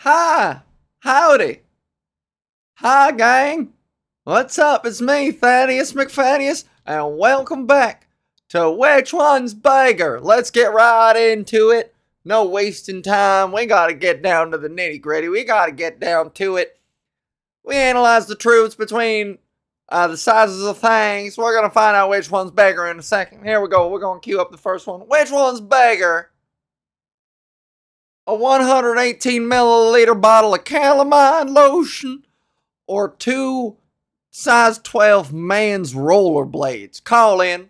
Hi! Howdy! Hi, gang! What's up? It's me, Thaddeus McFaddeus, and welcome back to Which One's Bigger? Let's get right into it. No wasting time. We gotta get down to the nitty gritty. We gotta get down to it. We analyze the truths between the sizes of things. We're gonna find out which one's bigger in a second. Here we go. We're gonna cue up the first one. Which one's bigger? A 118 milliliter bottle of calamine lotion or two size 12 man's rollerblades? Call in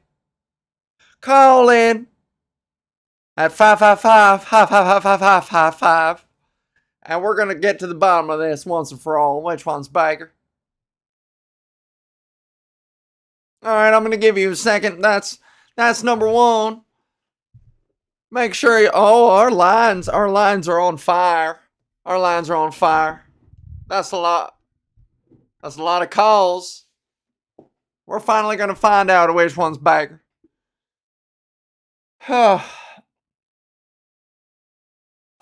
at 555 and we're gonna get to the bottom of this once and for all. Which one's bigger? Alright, I'm gonna give you a second. That's number one. Make sure you, our lines are on fire. Our lines are on fire. That's a lot of calls. We're finally gonna find out which one's bigger.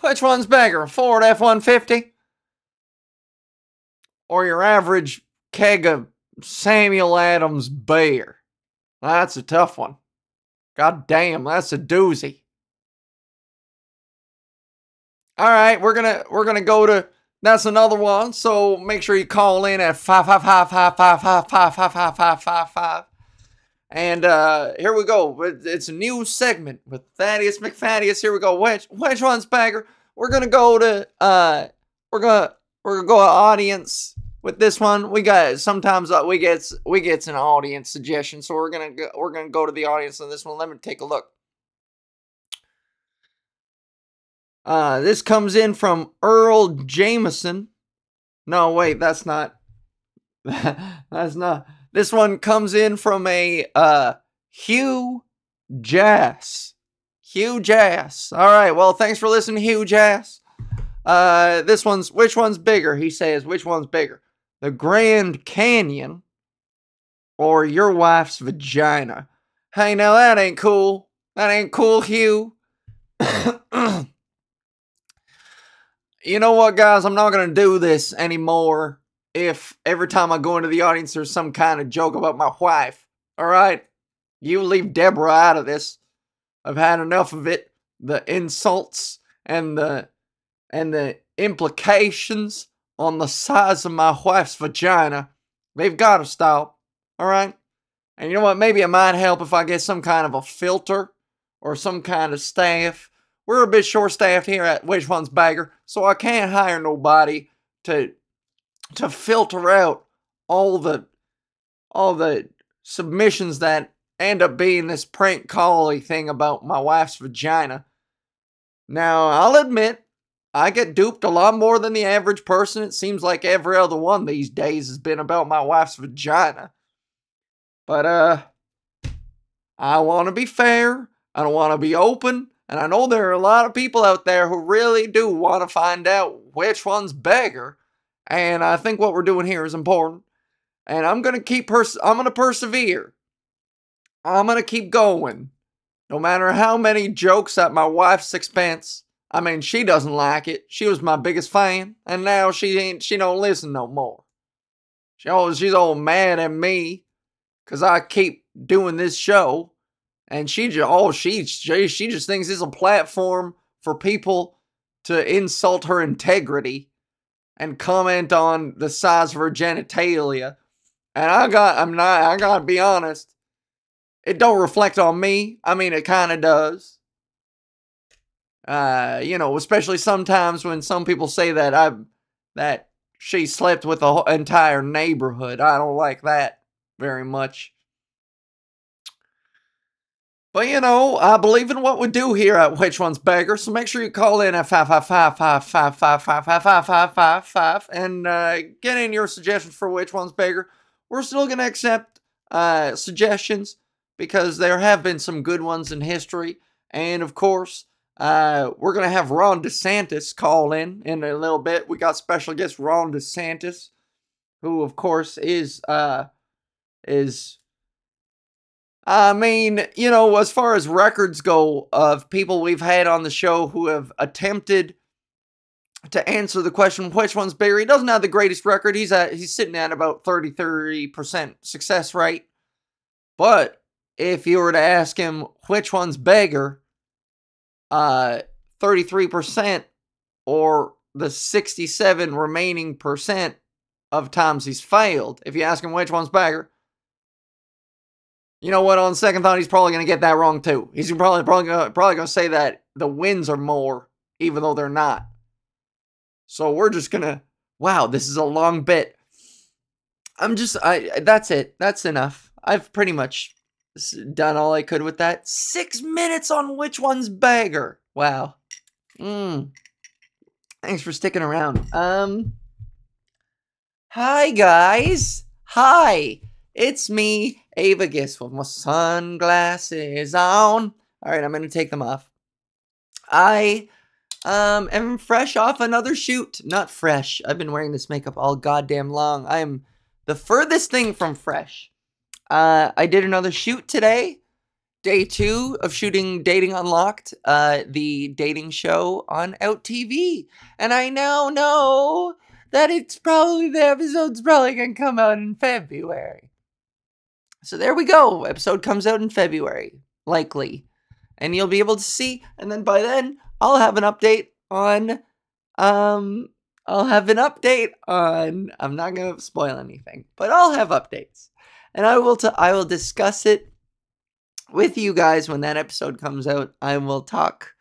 Which one's bigger, Ford F-150 or your average keg of Samuel Adams beer? That's a tough one. God damn, that's a doozy. All right, we're gonna go to, that's another one. So make sure you call in at 555-555-555-555. And here we go. It's a new segment with Thaddeus McFaddeus. Here we go. Which one's bigger? We're gonna go to we're gonna go to audience with this one. We got sometimes we get an audience suggestion, so we're gonna go to the audience on this one. Let me take a look. This comes in from Earl Jameson. No, wait, that's not. That's not. This one comes in from a Hugh Jass. Hugh Jass. All right. Well, thanks for listening, Hugh Jass. Which one's bigger? He says, which one's bigger? The Grand Canyon or your wife's vagina? Hey, now that ain't cool. That ain't cool, Hugh. You know what, guys? I'm not going to do this anymore if every time I go into the audience there's some kind of joke about my wife. Alright? You leave Deborah out of this. I've had enough of it. The insults and the implications on the size of my wife's vagina. They've got to stop. Alright? And you know what? Maybe it might help if I get some kind of a filter or some kind of staff. We're a bit short-staffed here at Which One's Bigger, so I can't hire nobody to filter out all the submissions that end up being this prank call-y thing about my wife's vagina. Now, I'll admit, I get duped a lot more than the average person. It seems like every other one these days has been about my wife's vagina. But, I want to be fair. I don't want to be open. And I know there are a lot of people out there who really do want to find out which one's bigger. And I think what we're doing here is important. And I'm going to I'm going to persevere. I'm going to keep going. No matter how many jokes at my wife's expense. I mean, she doesn't like it. She was my biggest fan. And now she don't listen no more. She's all mad at me because I keep doing this show. And she just thinks it's a platform for people to insult her integrity and comment on the size of her genitalia. And I gotta be honest, it don't reflect on me. I mean, it kind of does. You know, especially sometimes when some people say that she slept with the whole entire neighborhood. I don't like that very much. But, you know, I believe in what we do here at Which One's Bigger, so make sure you call in at 555-555-555-555 and get in your suggestions for Which One's Bigger. We're still going to accept suggestions because there have been some good ones in history. And, of course, we're going to have Ron DeSantis call in a little bit. We got special guest Ron DeSantis, who, of course, I mean, you know, as far as records go of people we've had on the show who have attempted to answer the question, which one's bigger? He doesn't have the greatest record. He's sitting at about 30% success rate. But if you were to ask him which one's bigger, 33% or the 67 remaining percent of times he's failed. If you ask him which one's bigger, you know what? On second thought, he's probably going to get that wrong too. He's probably going to say that the wins are more, even though they're not. So we're just going to, wow, this is a long bit. That's it. That's enough. I've pretty much done all I could with that. 6 minutes on which one's bigger. Wow. Thanks for sticking around. Hi guys. Hi. It's me, Ava Gis, with my sunglasses on. Alright, I'm going to take them off. I am fresh off another shoot. Not fresh. I've been wearing this makeup all goddamn long. I am the furthest thing from fresh. I did another shoot today. Day 2 of shooting Dating Unlocked, the dating show on Out TV. And I now know that the episode's probably going to come out in February. So there we go. Episode comes out in February, likely. And you'll be able to see, and then by then, I'll have an update on, I'm not going to spoil anything, but I'll have updates. And I will discuss it with you guys when that episode comes out. I will talk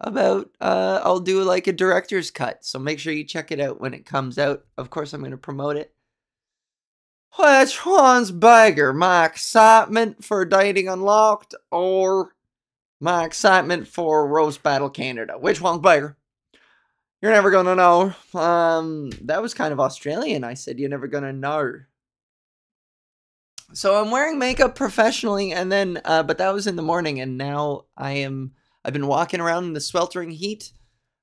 about, I'll do like a director's cut. So make sure you check it out when it comes out. Of course, I'm going to promote it. Which one's bigger? My excitement for Dating Unlocked or my excitement for Roast Battle Canada? Which one's bigger? You're never going to know. That was kind of Australian. I said, you're never going to know. So I'm wearing makeup professionally, and then, but that was in the morning, and now I've been walking around in the sweltering heat.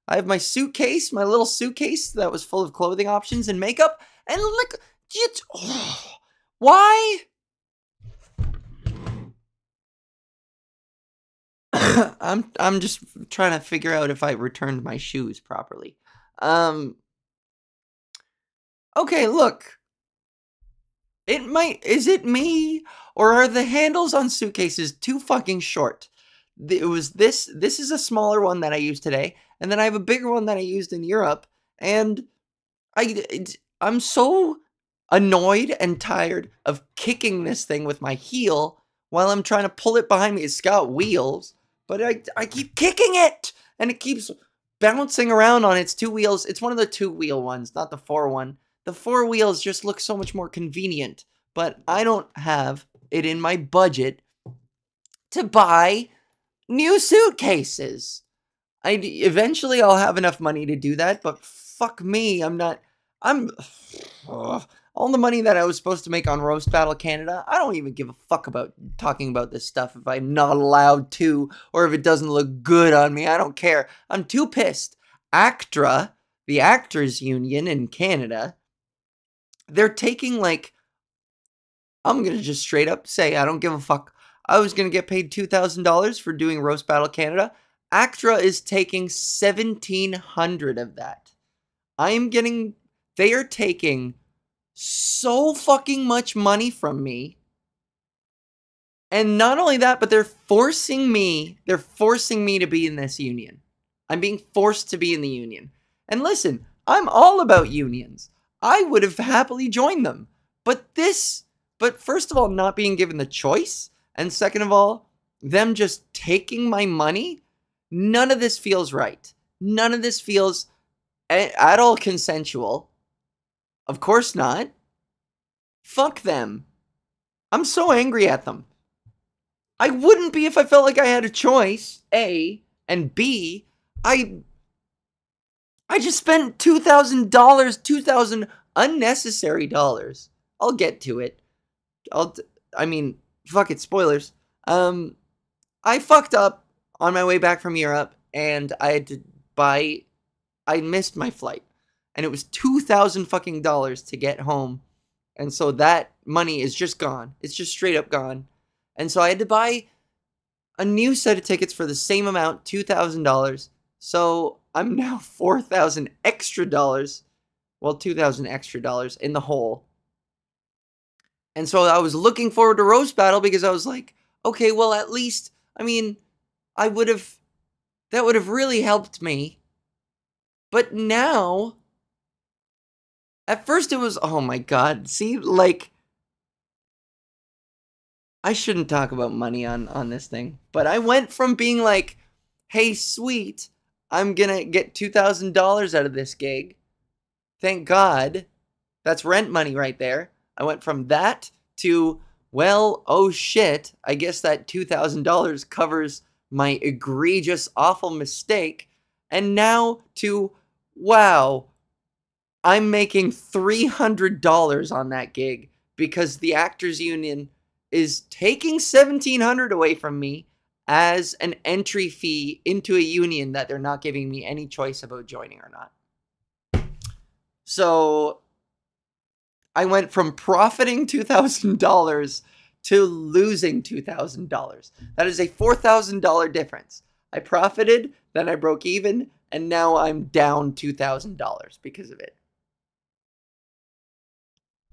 I have my suitcase, my little suitcase that was full of clothing options and makeup, and look, why? I'm just trying to figure out if I returned my shoes properly. Okay, look. Is it me, or are the handles on suitcases too fucking short? This is a smaller one that I used today, and then I have a bigger one that I used in Europe, and I'm so annoyed and tired of kicking this thing with my heel while I'm trying to pull it behind me. It's got wheels, but I keep kicking it, and it keeps bouncing around on its 2 wheels. It's one of the 2-wheel ones, not the 4 one. The 4 wheels just look so much more convenient, but I don't have it in my budget to buy new suitcases. Eventually I'll have enough money to do that, but fuck me, all the money that I was supposed to make on Roast Battle Canada, I don't even give a fuck about talking about this stuff if I'm not allowed to, or if it doesn't look good on me. I don't care. I'm too pissed. ACTRA, the Actors Union in Canada, they're taking, like, I'm going to just straight up say, I don't give a fuck. I was going to get paid $2,000 for doing Roast Battle Canada. ACTRA is taking $1,700 of that. They are taking so fucking much money from me. And not only that, but they're forcing me to be in this union. I'm being forced to be in the union. And listen, I'm all about unions. I would have happily joined them. But first of all, not being given the choice. And second of all, them just taking my money. None of this feels right. None of this feels at all consensual. Of course not. Fuck them. I'm so angry at them. I wouldn't be if I felt like I had a choice, A, and B, I just spent $2,000, $2,000 unnecessary dollars. I'll get to it. Fuck it, spoilers. I fucked up on my way back from Europe, and I missed my flight. And it was $2,000 fucking dollars to get home. And so that money is just gone. It's just straight up gone. And so I had to buy a new set of tickets for the same amount, $2,000. So I'm now $4,000 extra dollars. Well, $2,000 extra dollars in the hole. And so I was looking forward to roast battle because I was like, okay, well, at least, I mean, that would have really helped me. But now, at first it was, oh my God, see, like, I shouldn't talk about money on this thing, but I went from being like, hey, sweet, I'm gonna get $2,000 out of this gig. Thank God. That's rent money right there. I went from that to, well, oh shit, I guess that $2,000 covers my egregious, awful mistake. And now to, wow, I'm making $300 on that gig because the Actors Union is taking $1,700 away from me as an entry fee into a union that they're not giving me any choice about joining or not. So I went from profiting $2,000 to losing $2,000. That is a $4,000 difference. I profited, then I broke even, and now I'm down $2,000 because of it.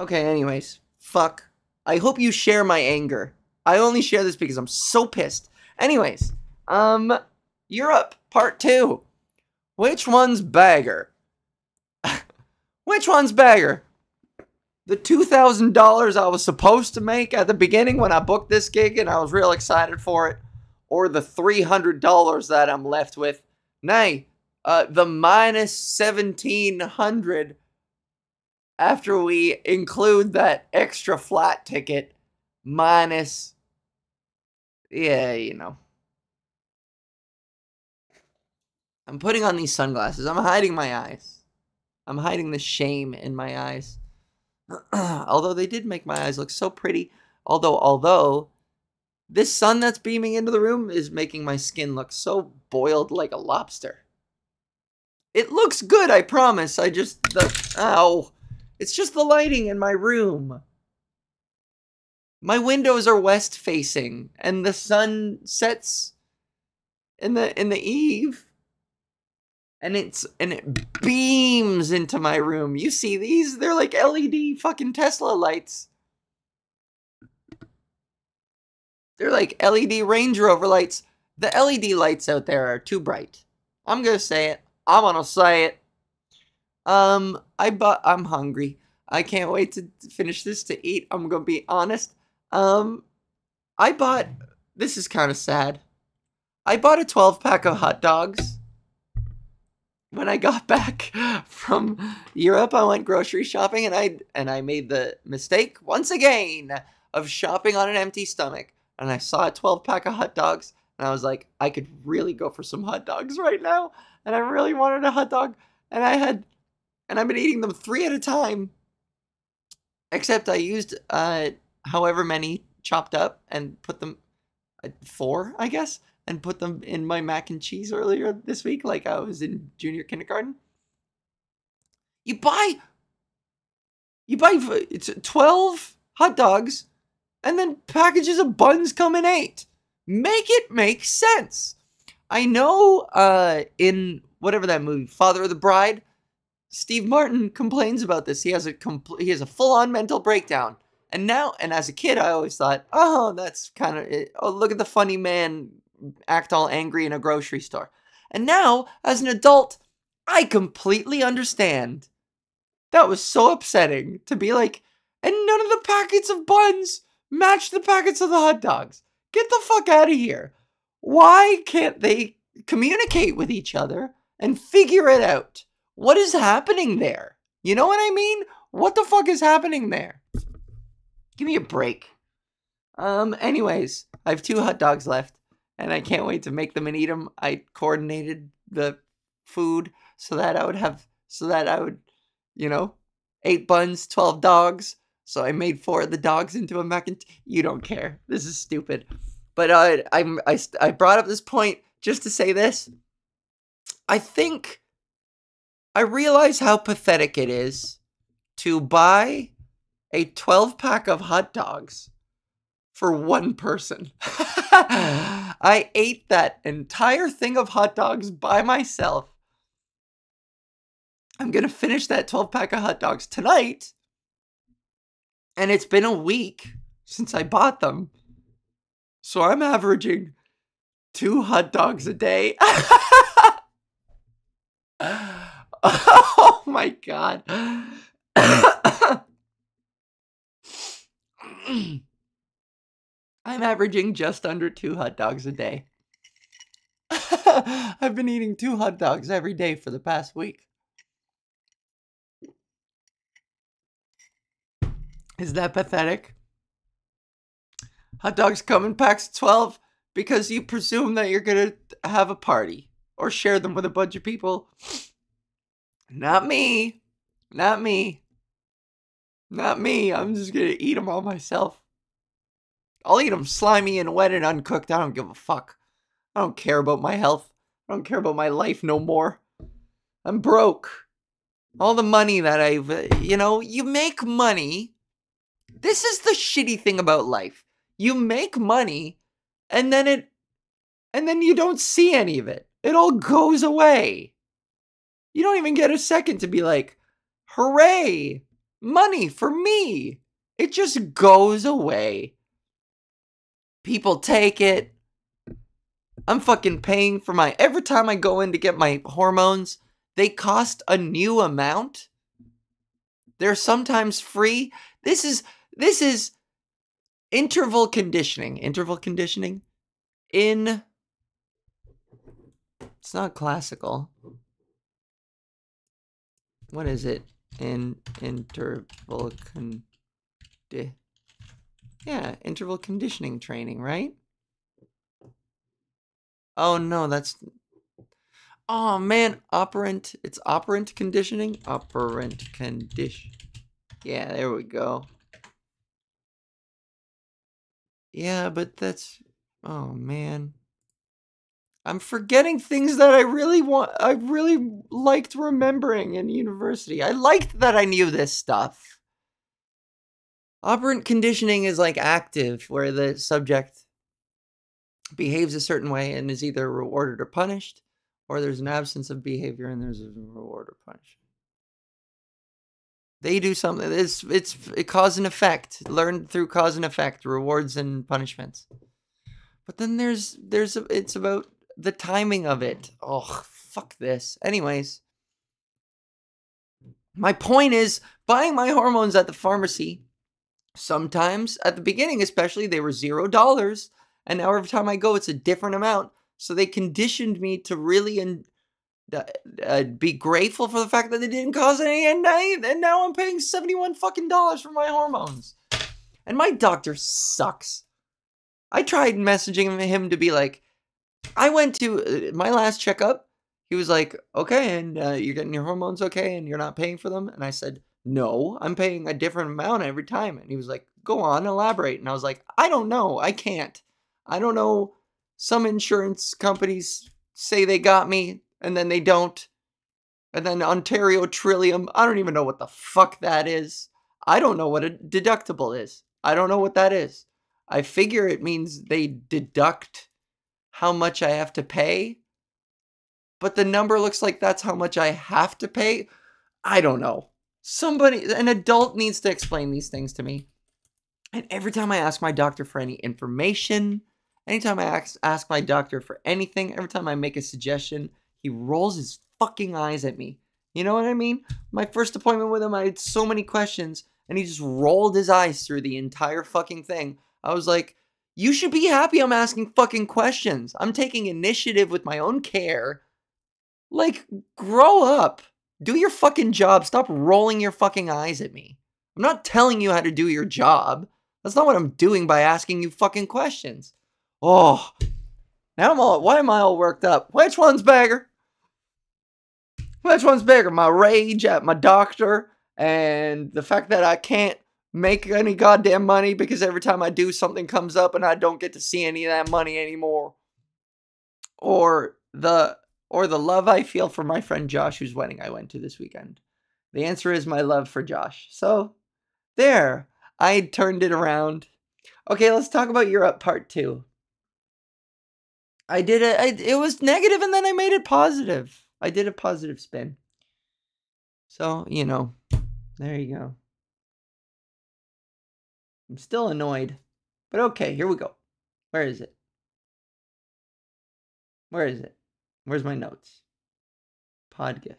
Okay, anyways, fuck. I hope you share my anger. I only share this because I'm so pissed. Anyways, Europe, part 2. Which one's bagger? Which one's bagger? The $2,000 I was supposed to make at the beginning when I booked this gig and I was real excited for it, or the $300 that I'm left with? Nay, the minus $1,700 after we include that extra flat ticket minus, yeah, you know. I'm putting on these sunglasses. I'm hiding my eyes. I'm hiding the shame in my eyes. Although they did make my eyes look so pretty. Although this sun that's beaming into the room is making my skin look so boiled like a lobster. It looks good, I promise. Ow. It's just the lighting in my room. My windows are west facing and the sun sets in the eve. And it beams into my room. You see these? They're like LED fucking Tesla lights. They're like LED Range Rover lights. The LED lights out there are too bright. I'm gonna say it. I'm gonna say it. I'm hungry. I can't wait to finish this to eat. I'm gonna be honest. This is kind of sad. I bought a 12-pack of hot dogs. When I got back from Europe, I went grocery shopping and I made the mistake once again of shopping on an empty stomach. And I saw a 12-pack of hot dogs and I was like, I could really go for some hot dogs right now. And I really wanted a hot dog. And I've been eating them 3 at a time. Except I used however many chopped up and put them 4, I guess. And put them in my mac and cheese earlier this week, like I was in junior kindergarten. You buy it's 12 hot dogs, and then packages of buns come in 8. Make it make sense. I know in whatever that movie, Father of the Bride, Steve Martin complains about this. He has a full-on mental breakdown. And as a kid, I always thought, oh, that's kind of it. Oh, look at the funny man act all angry in a grocery store. And now, as an adult, I completely understand. That was so upsetting to be like, and none of the packets of buns match the packets of the hot dogs. Get the fuck out of here. Why can't they communicate with each other and figure it out? What is happening there? You know what I mean? What the fuck is happening there? Give me a break. Anyways, I have 2 hot dogs left. And I can't wait to make them and eat them. I coordinated the food so that I would, you know, 8 buns, 12 dogs. So I made 4 of the dogs into a mac and you don't care. This is stupid. But I brought up this point just to say this. I think I realize how pathetic it is to buy a 12-pack of hot dogs for 1 person. I ate that entire thing of hot dogs by myself I'm going to finish that 12-pack of hot dogs tonight. And it's been a week since I bought them. So I'm averaging 2 hot dogs a day. Oh my God. I'm averaging just under 2 hot dogs a day. I've been eating 2 hot dogs every day for the past week. Is that pathetic? Hot dogs come in packs of 12 because you presume that you're going to have a party or share them with a bunch of people. Not me. Not me. Not me. I'm just going to eat them all myself. I'll eat them slimy and wet and uncooked. I don't give a fuck. I don't care about my health. I don't care about my life no more. I'm broke. All the money that I've, you make money. This is the shitty thing about life. You make money and then you don't see any of it. It all goes away. You don't even get a second to be like, hooray, money for me. It just goes away. People take it. I'm fucking paying for every time I go in to get my hormones, they cost a new amount. They're sometimes free. This is interval conditioning. Interval conditioning it's not classical. What is it? Interval conditioning training, right? Oh no, oh man, operant. It's operant conditioning. Operant condition. Yeah, there we go. Yeah, but oh man. I'm forgetting things that I really liked remembering in university. I liked that I knew this stuff. Operant conditioning is like active, where the subject behaves a certain way and is either rewarded or punished, or there's an absence of behavior and there's a reward or punishment. They do something. It's cause and effect. Learned through cause and effect, rewards and punishments. But then it's about the timing of it. Oh, fuck this. Anyways, my point is buying my hormones at the pharmacy. Sometimes at the beginning, especially, they were $0, and now every time I go, it's a different amount. So they conditioned me to really be grateful for the fact that they didn't cost any, and now I'm paying $71 fucking for my hormones. And my doctor sucks. I tried messaging him to be like, I went to my last checkup. He was like, okay, and you're getting your hormones okay, and you're not paying for them? And I said, no, I'm paying a different amount every time. And he was like, go on, elaborate. And I was like, I don't know. I can't. I don't know. Some insurance companies say they got me, and then they don't. And then Ontario Trillium, I don't even know what the fuck that is. I don't know what a deductible is. I don't know what that is. I figure it means they deduct how much I have to pay. But the number looks like that's how much I have to pay. I don't know. An adult needs to explain these things to me. And every time I ask my doctor for any information, anytime I ask my doctor for anything, every time I make a suggestion, he rolls his fucking eyes at me. You know what I mean? My first appointment with him, I had so many questions, and he just rolled his eyes through the entire fucking thing. I was like, you should be happy I'm asking fucking questions. I'm taking initiative with my own care. Like, grow up. Do your fucking job. Stop rolling your fucking eyes at me. I'm not telling you how to do your job. That's not what I'm doing by asking you fucking questions. Oh, now why am I all worked up? Which one's bigger? Which one's bigger? My rage at my doctor and the fact that I can't make any goddamn money because every time I do, something comes up and I don't get to see any of that money anymore. Or the love I feel for my friend Josh, whose wedding I went to this weekend. The answer is my love for Josh. So, there. I turned it around. Okay, let's talk about Europe part 2. It was negative and then I made it positive. I did a positive spin. So, you know, there you go. I'm still annoyed. But okay, here we go. Where is it? Where is it? Where's my notes? PodGis.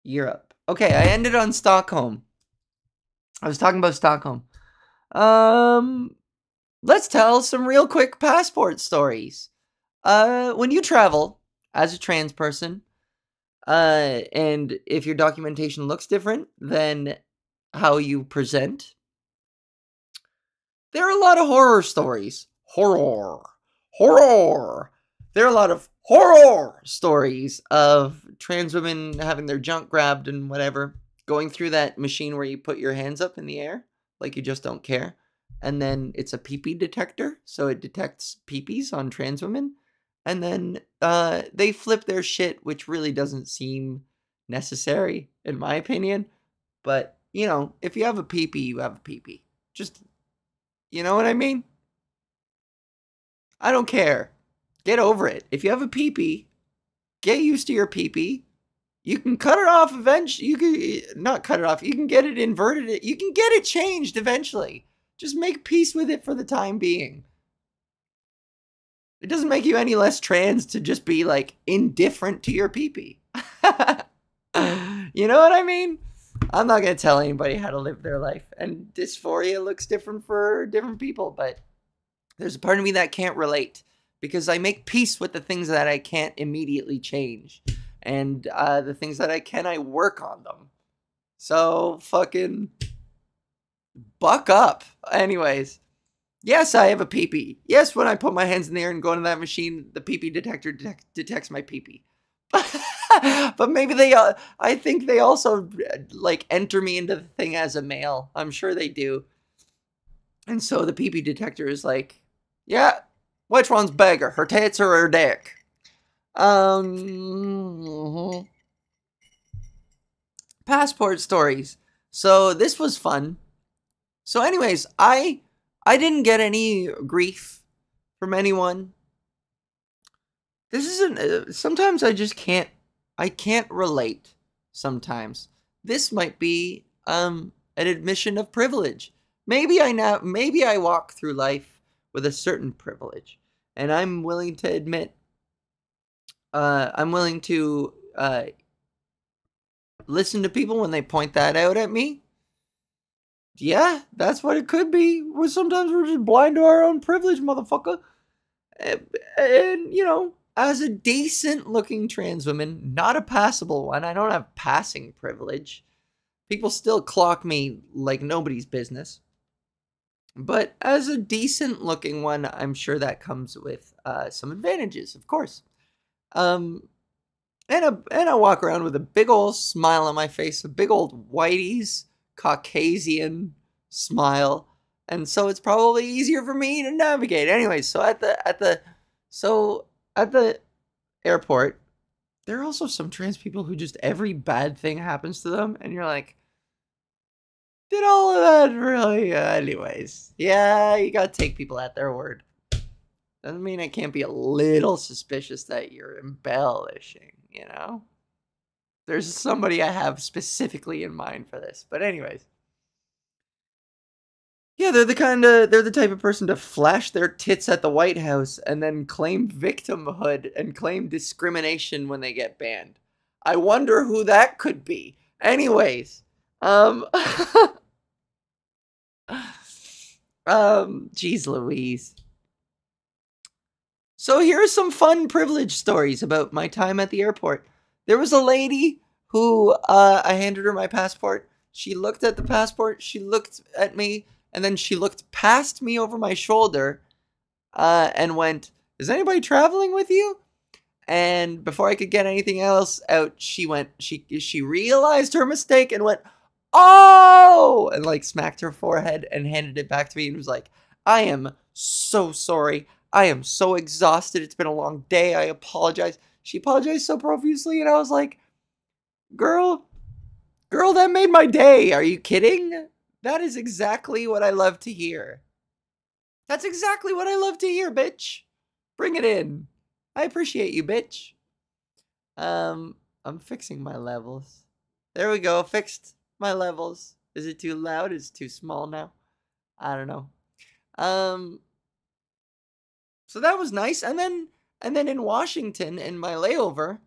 Europe. Okay, I ended on Stockholm. I was talking about Stockholm. Let's tell some real quick passport stories. When you travel as a trans person, and if your documentation looks different than how you present, there are a lot of horror stories. Horror. There are a lot of horror stories of trans women having their junk grabbed and whatever, going through that machine where you put your hands up in the air like you just don't care. And then it's a pee-pee detector, so it detects pee-pees on trans women. And then they flip their shit, which really doesn't seem necessary, in my opinion. But, you know, if you have a pee-pee, you have a pee-pee. Just, you know what I mean? I don't care. Get over it. If you have a pee-pee, get used to your pee-pee. You can cut it off eventually. You can not cut it off. You can get it inverted. You can get it changed eventually. Just make peace with it for the time being. It doesn't make you any less trans to just be like indifferent to your pee-pee. You know what I mean? I'm not going to tell anybody how to live their life. And dysphoria looks different for different people, but there's a part of me that can't relate because I make peace with the things that I can't immediately change. And the things that I can, I work on them. So fucking buck up. Anyways, yes, I have a pee-pee. Yes, when I put my hands in the air and go into that machine, the pee-pee detector detects my pee-pee. But maybe I think they also like enter me into the thing as a male. I'm sure they do. And so the pee-pee detector is like, yeah, which one's bigger, her tits or her dick? Passport stories. So this was fun. So anyways, I didn't get any grief from anyone. This isn't, sometimes I just can't, I can't relate sometimes. This might be, an admission of privilege. Maybe I walk through life with a certain privilege, and I'm willing to admit, I'm willing to, listen to people when they point that out at me. Yeah, that's what it could be. Sometimes we're just blind to our own privilege, motherfucker. And you know, as a decent-looking trans woman, not a passable one, I don't have passing privilege. People still clock me like nobody's business. But as a decent-looking one, I'm sure that comes with some advantages, of course. And I walk around with a big old smile on my face, a big old whitey's Caucasian smile, and so it's probably easier for me to navigate. Anyway, so at the airport, there are also some trans people who just every bad thing happens to them, and you're like, did all of that really? Anyways, yeah, you gotta take people at their word. Doesn't mean I can't be a little suspicious that you're embellishing, you know? There's somebody I have specifically in mind for this. But anyways. Yeah, they're the type of person to flash their tits at the White House and then claim victimhood and claim discrimination when they get banned. I wonder who that could be. Anyways, geez Louise. So here are some fun privilege stories about my time at the airport. There was a lady who, I handed her my passport. She looked at the passport, she looked at me, and then she looked past me over my shoulder, and went, "Is anybody traveling with you?" And before I could get anything else out, she realized her mistake and went, "Oh!" and like smacked her forehead and handed it back to me and was like, "I am so sorry. I am so exhausted. It's been a long day. I apologize." She apologized so profusely, and I was like, Girl, that made my day. Are you kidding? That is exactly what I love to hear. That's exactly what I love to hear, bitch. Bring it in. I appreciate you, bitch. I'm fixing my levels. There we go. Fixed my levels. Is it too loud? Is it too small now? I don't know. So that was nice. And then in Washington, in my layover,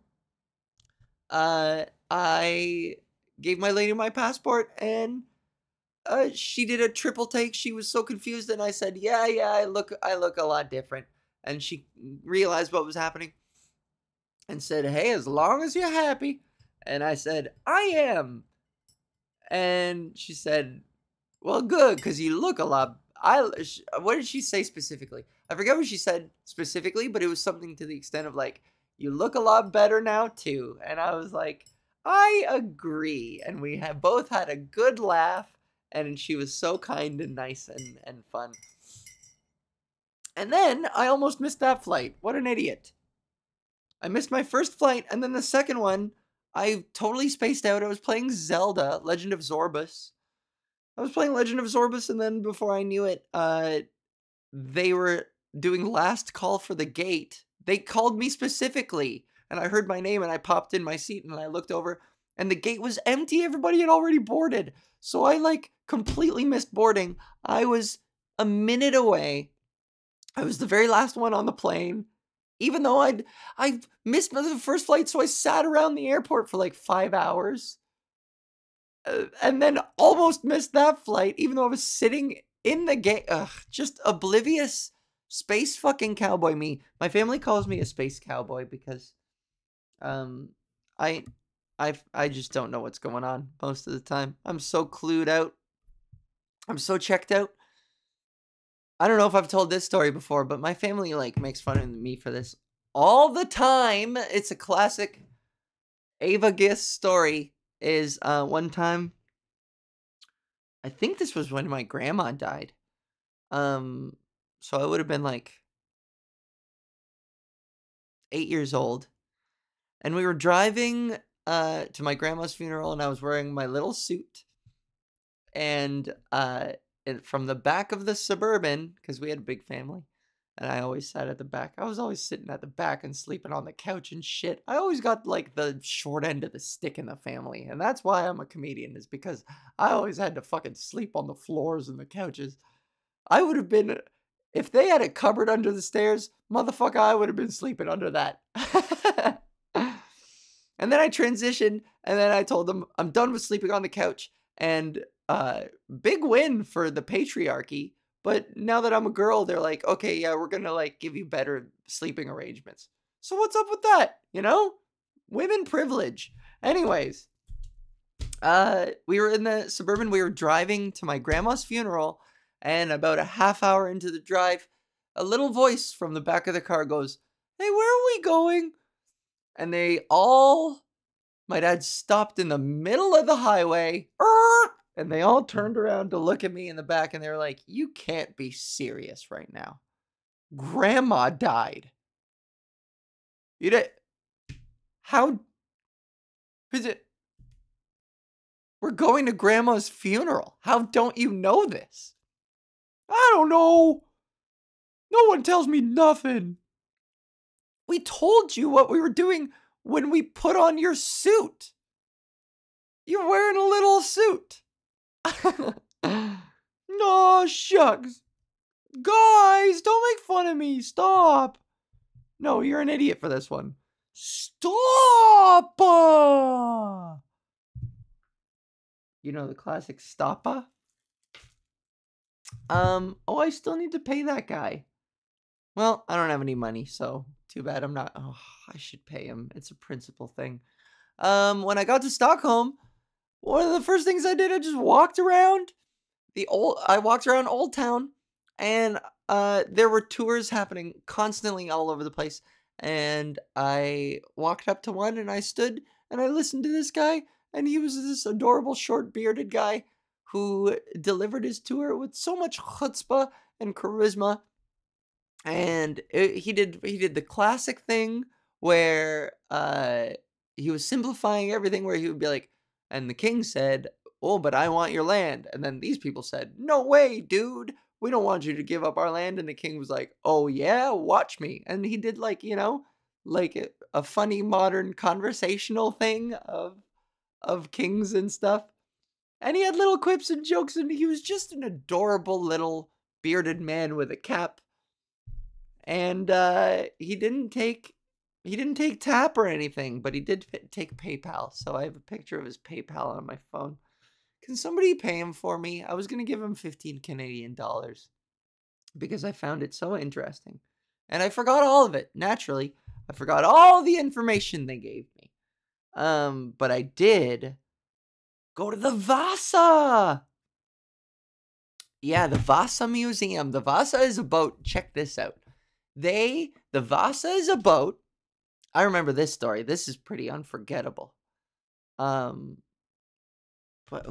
I gave my lady my passport, and she did a triple take. She was so confused, and I said, "Yeah, I look a lot different." And she realized what was happening, and said, "Hey, as long as you're happy." And I said, "I am." And she said, "Well, good, because you look a lot." What did she say specifically? I forget what she said specifically, but it was something to the extent of like, "You look a lot better now too." And I was like, "I agree." And we have both had a good laugh, and she was so kind and nice and fun. And then I almost missed that flight. What an idiot. I missed my first flight, and then the second one, I totally spaced out. I was playing Zelda, Legend of Zorbus. I was playing Legend of Zorbus, and then before I knew it, they were doing last call for the gate. They called me specifically, and I heard my name, and I popped in my seat, and I looked over, and the gate was empty. Everybody had already boarded. So I, like, completely missed boarding. I was a minute away. I was the very last one on the plane. Even though I missed the first flight, so I sat around the airport for like 5 hours. And then almost missed that flight, even though I was sitting in the gate. Ugh, just oblivious space fucking cowboy me. My family calls me a space cowboy because I just don't know what's going on most of the time. I'm so clued out. I'm so checked out. I don't know if I've told this story before, but my family like makes fun of me for this all the time. It's a classic Ava Gis story. Is one time, I think this was when my grandma died. So I would have been like 8 years old, and we were driving to my grandma's funeral, and I was wearing my little suit, and from the back of the Suburban, because we had a big family, and I always sat at the back. I was always sitting at the back and sleeping on the couch and shit. I always got like the short end of the stick in the family, and that's why I'm a comedian, is because I always had to fucking sleep on the floors and the couches. I would have been, if they had a cupboard under the stairs, motherfucker, I would have been sleeping under that. And then I transitioned, and then I told them I'm done with sleeping on the couch. And big win for the patriarchy. But now that I'm a girl, they're like, okay, yeah, we're gonna like give you better sleeping arrangements. So what's up with that? You know, women privilege. Anyways, we were in the Suburban. We were driving to my grandma's funeral, and about a half hour into the drive, a little voice from the back of the car goes, "Hey, where are we going?" And my dad stopped in the middle of the highway, and they all turned around to look at me in the back, and they were like, "You can't be serious right now. Grandma died." You did? How is it? We're going to Grandma's funeral. How don't you know this? I don't know. No one tells me nothing. We told you what we were doing when we put on your suit. You're wearing a little suit. No, shucks. Guys, don't make fun of me. Stop. No, you're an idiot for this one. Stop! You know the classic stoppa? Oh, I still need to pay that guy. Well, I don't have any money, so too bad I'm not. Oh, I should pay him. It's a principal thing. When I got to Stockholm, one of the first things I did, I just walked around Old Town, and there were tours happening constantly all over the place. And I walked up to one, and I stood and I listened to this guy, and he was this adorable short bearded guy who delivered his tour with so much chutzpah and charisma. And he did the classic thing where he was simplifying everything, where he would be like, and the king said, "Oh, but I want your land." And then these people said, "No way, dude. We don't want you to give up our land." And the king was like, "Oh yeah, watch me." And he did like, like a funny modern conversational thing of of kings and stuff. And he had little quips and jokes, and he was just an adorable little bearded man with a cap. And he didn't take tap or anything, but he did take PayPal. So I have a picture of his PayPal on my phone. Can somebody pay him for me? I was going to give him 15 Canadian dollars because I found it so interesting. And I forgot all of it, naturally. I forgot all the information they gave me. But I did go to the Vasa. Yeah, the Vasa Museum. The Vasa is a boat. Check this out. The Vasa is a boat. I remember this story. This is pretty unforgettable. But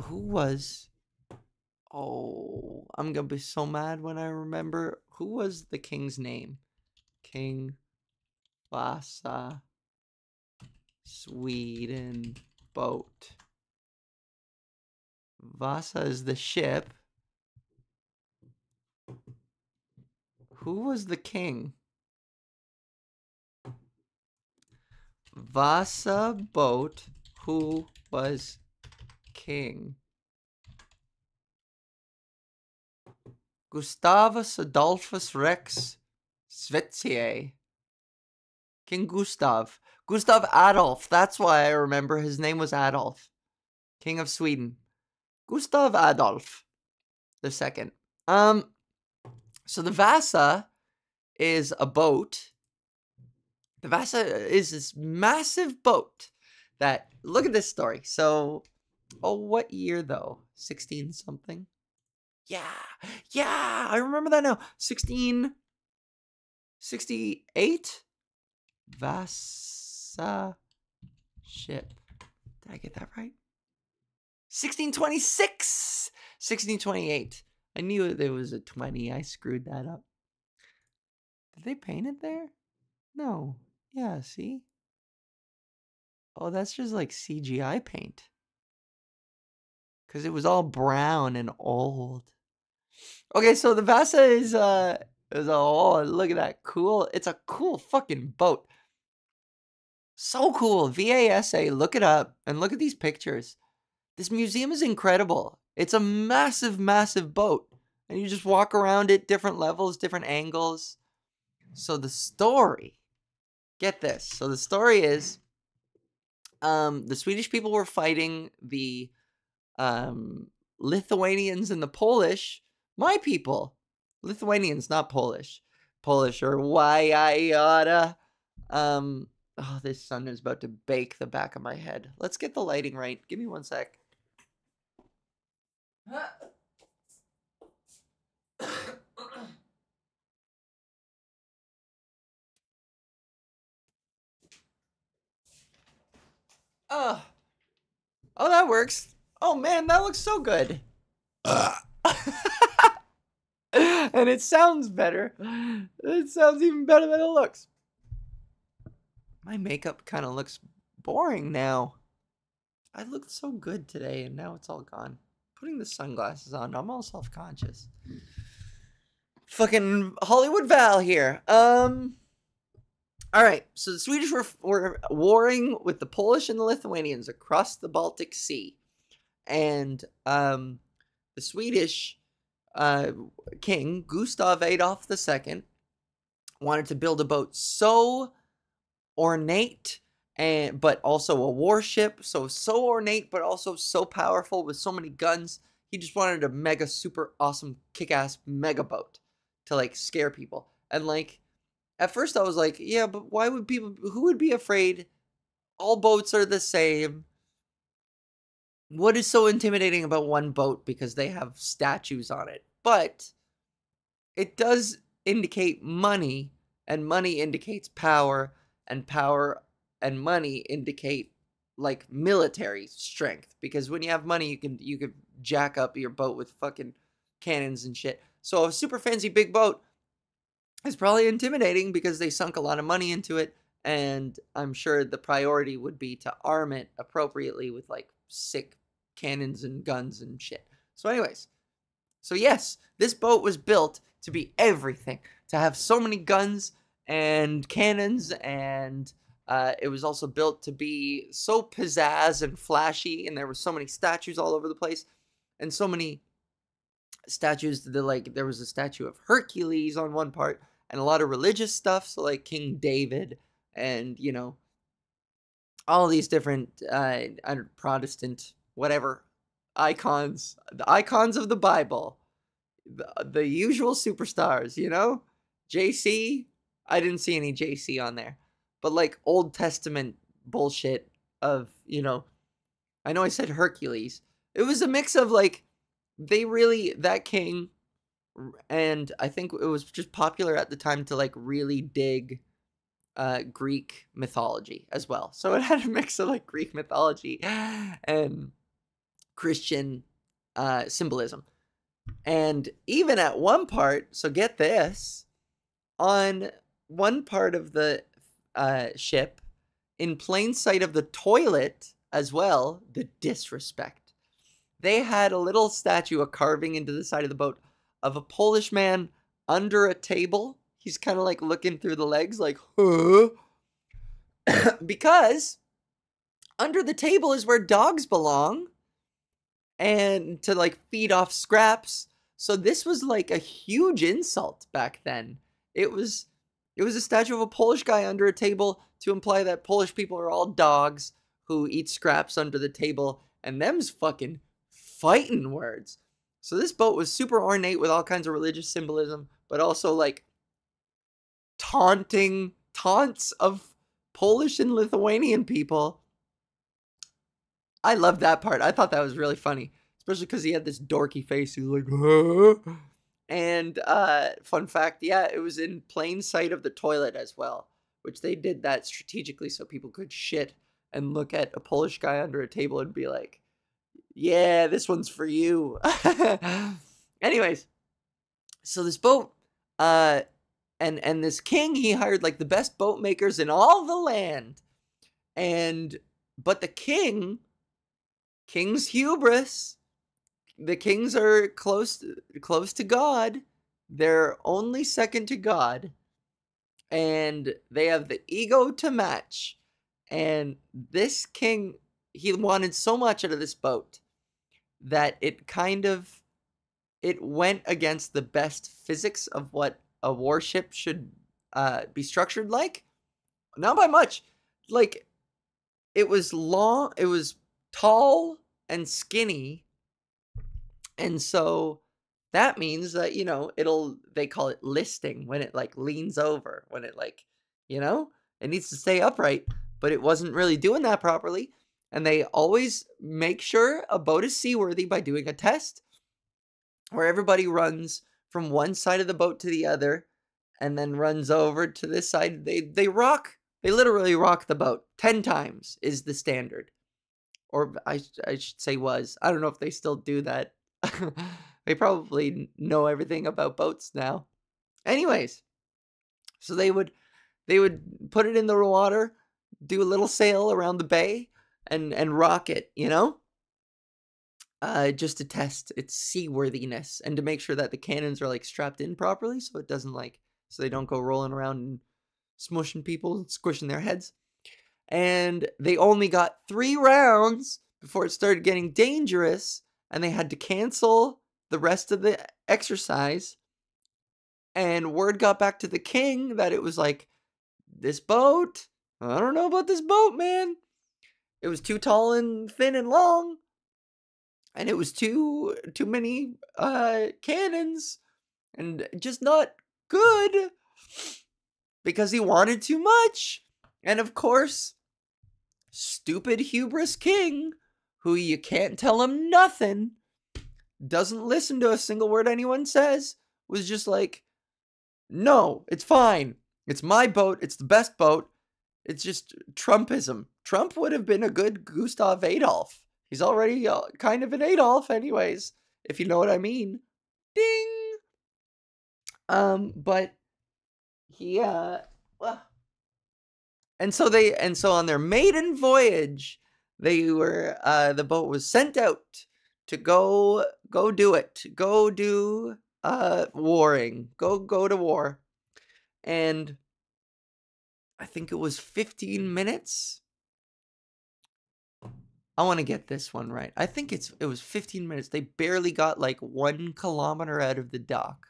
who was... Oh, I'm going to be so mad when I remember. Who was the king's name? King Vasa, Sweden boat. Vasa is the ship. Who was the king? Vasa boat. Who was king? Gustavus Adolphus Rex Svetiae. King Gustav. Gustav Adolf. That's why I remember his name was Adolf. King of Sweden. Gustav Adolf II. So the Vasa is a boat. The Vasa is this massive boat that, look at this story. So, what year though? 16 something? Yeah, I remember that now. 1668? Vasa ship. Did I get that right? 1626! 1628. I knew there was a 20. I screwed that up. Did they paint it there? No. Yeah, see? Oh, that's just like CGI paint. Because it was all brown and old. Okay, so the Vasa is oh, look at that. Cool. It's a cool fucking boat. So cool. Vasa, look it up and look at these pictures. This museum is incredible. It's a massive, massive boat. And you just walk around it, different levels, different angles. So the story, get this. So the story is, the Swedish people were fighting the Lithuanians and the Polish. My people. Lithuanians, not Polish. Polish or Wyada. Oh, this sun is about to bake the back of my head. Let's get the lighting right. Give me 1 sec. Oh, that works. Oh man, that looks so good. And it sounds better. It sounds even better than it looks. My makeup kind of looks boring now. I looked so good today and now it's all gone. Putting the sunglasses on, I'm all self-conscious. Fucking Hollywood Val here. Alright, so the Swedish were warring with the Polish and the Lithuanians across the Baltic Sea. And the Swedish king, Gustav Adolf II, wanted to build a boat so ornate, but also a warship. So ornate, but also so powerful with so many guns. He just wanted a mega, super awesome, kick-ass mega boat to, like, scare people. And, like, at first I was like, yeah, but why would people, who would be afraid? All boats are the same. What is so intimidating about one boat because they have statues on it? But it does indicate money, and money indicates power, and power and money indicate, like, military strength. Because when you have money, you could jack up your boat with fucking cannons and shit. So a super fancy big boat is probably intimidating because they sunk a lot of money into it, and I'm sure the priority would be to arm it appropriately with, like, sick cannons and guns and shit. So anyways, so yes, this boat was built to be everything, to have so many guns and cannons and It was also built to be so pizzazz and flashy, and there were so many statues all over the place, and so many statues. There was a statue of Hercules on one part, and a lot of religious stuff. So like King David, and all these different Protestant whatever icons, the icons of the Bible, the usual superstars. JC. I didn't see any JC on there, but like Old Testament bullshit of I know I said Hercules. It was a mix of like that king, and I think it was just popular at the time to like really dig Greek mythology as well. So it had a mix of like Greek mythology and Christian symbolism. And even at one part, so get this, on one part of the ship, in plain sight of the toilet as well, the disrespect. They had a little statue, a carving into the side of the boat, of a Polish man under a table. He's kind of like looking through the legs like, huh? Because under the table is where dogs belong, and to like feed off scraps. So this was like a huge insult back then. It was a statue of a Polish guy under a table to imply that Polish people are all dogs who eat scraps under the table, and them's fucking fighting words. So this boat was super ornate with all kinds of religious symbolism, but also like taunts of Polish and Lithuanian people. I loved that part. I thought that was really funny, especially because he had this dorky face. He was like, huh? And fun fact, yeah, it was in plain sight of the toilet as well, which they did that strategically so people could shit and look at a Polish guy under a table and be like, yeah, this one's for you. Anyways, so this boat, and this king, he hired like the best boat makers in all the land. But the king's hubris, the kings are close to God. They're only second to God. And they have the ego to match. And this king, he wanted so much out of this boat that it went against the best physics of what a warship should be structured like. Not by much. Like, it was long, it was tall and skinny. And so that means that, they call it listing when it like leans over, when it like, it needs to stay upright, but it wasn't really doing that properly. And they always make sure a boat is seaworthy by doing a test where everybody runs from one side of the boat to the other and then runs over to this side. They literally rock the boat 10 times is the standard. Or I should say was. I don't know if they still do that. They probably know everything about boats now. Anyways, so they would put it in the water, do a little sail around the bay, and rock it, just to test its seaworthiness and to make sure that the cannons are like strapped in properly, so it doesn't so they don't go rolling around and smushing people and squishing their heads. And they only got 3 rounds before it started getting dangerous, and they had to cancel the rest of the exercise. And word got back to the king that it was like, this boat, I don't know about this boat, man. It was too tall and thin and long, and it was too many cannons, and just not good, because he wanted too much. And of course, stupid hubris king, who you can't tell him nothing, doesn't listen to a single word anyone says, was just like, no, it's fine. It's my boat. It's the best boat. It's just Trumpism. Trump would have been a good Gustav Adolf. He's already kind of an Adolf anyways, if you know what I mean. Ding! But he, well, and so on their maiden voyage, they were, the boat was sent out to go do it. Go do, warring. Go to war. And I think it was 15 minutes. I want to get this one right. I think it was 15 minutes. They barely got like 1 kilometer out of the dock.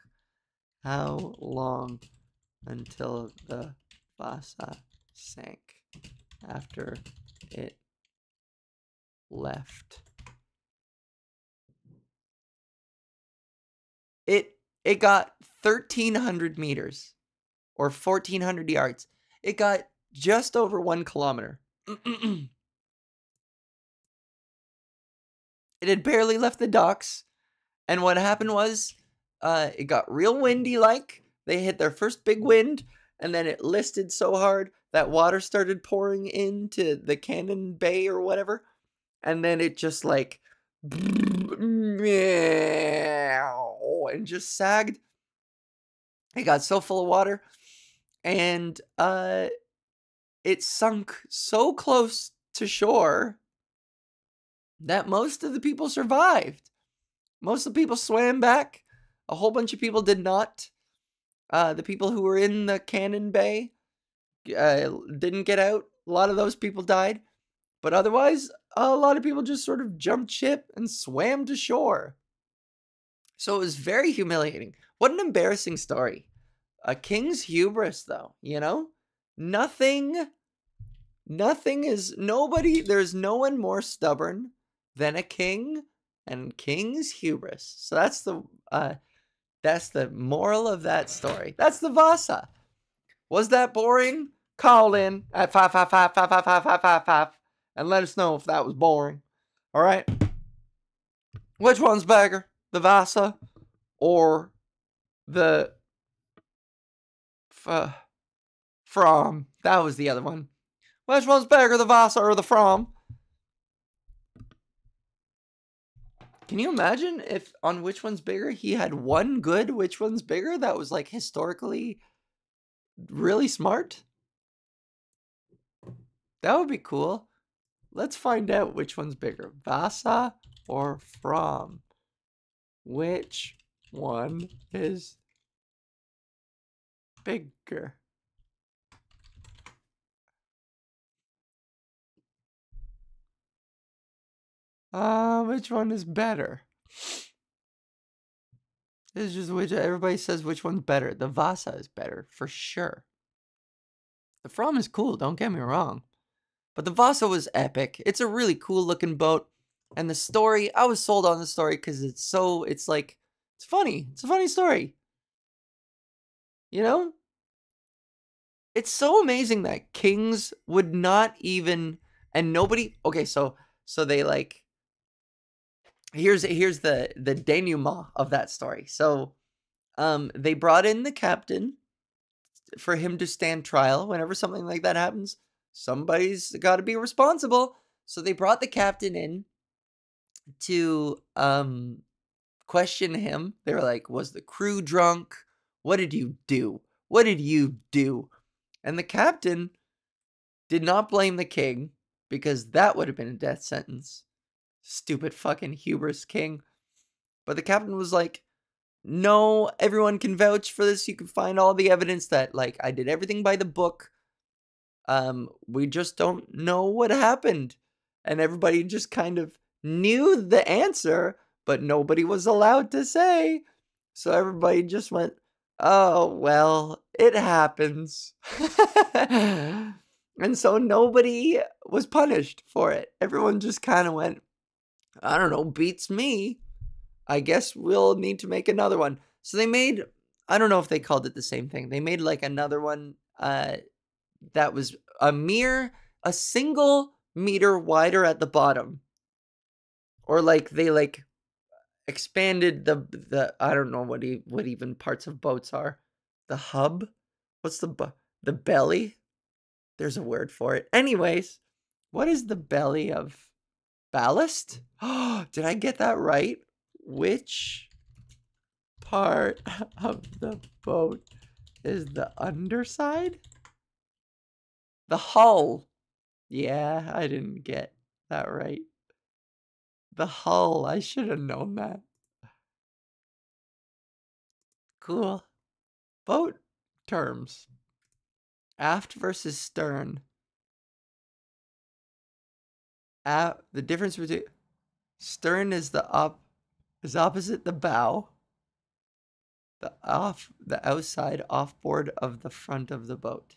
How long until the Vasa sank after it left? It got 1,300 meters or 1,400 yards. It got just over 1 kilometer. It had barely left the docks, and what happened was, it got real windy. Like they hit their first big wind, and then it listed so hard that water started pouring into the Cannon Bay or whatever, and then it just like and just sagged. It got so full of water, and it sunk so close to shore that most of the people survived. Most of the people swam back. A whole bunch of people did not. The people who were in the Cannon Bay didn't get out. A lot of those people died. But otherwise, a lot of people just sort of jumped ship and swam to shore. So it was very humiliating. What an embarrassing story. A king's hubris, though, you know? Nothing is, there's no one more stubborn than a king and king's hubris. So that's the moral of that story. That's the Vasa. Was that boring? Call in at 555-555-555 and let us know if that was boring. All right. Which one's better, the Vasa or the From? That was the other one. Which one's better, the Vasa or the From? Can you imagine if on Which One's Bigger he had one good Which One's Bigger that was like historically really smart? That would be cool. Let's find out which one's bigger, Vasa or From. Which one is bigger? Which one is better? This is just which everybody says which one's better. The Vasa is better for sure. The From is cool, don't get me wrong. But the Vasa was epic. It's a really cool looking boat. And the story, I was sold on the story because it's funny. It's a funny story. You know? It's so amazing that kings would not even, and nobody, okay, so they like, here's the denouement of that story. So, they brought in the captain for him to stand trial. Whenever something like that happens, somebody's got to be responsible. So they brought the captain in to question him. They were like, was the crew drunk? What did you do? What did you do? And the captain did not blame the king because that would have been a death sentence. Stupid fucking hubris king. But the captain was like, no, everyone can vouch for this. You can find all the evidence that, like, I did everything by the book. We just don't know what happened. And everybody just kind of knew the answer, but nobody was allowed to say. So everybody just went, oh, well, it happens. And so nobody was punished for it. Everyone just kind of went, I don't know, beats me. I guess we'll need to make another one. So they made, I don't know if they called it the same thing. They made like another one that was a single meter wider at the bottom. Or like they like expanded the I don't know what even parts of boats are. The hub? What's the belly? There's a word for it. Anyways, what is the belly of ballast? Oh, did I get that right? Which part of the boat is the underside? The hull. Yeah, I didn't get that right. The hull. I should have known that. Cool. Boat terms. Aft versus stern. The difference between stern is opposite the bow. The outside offboard of the front of the boat.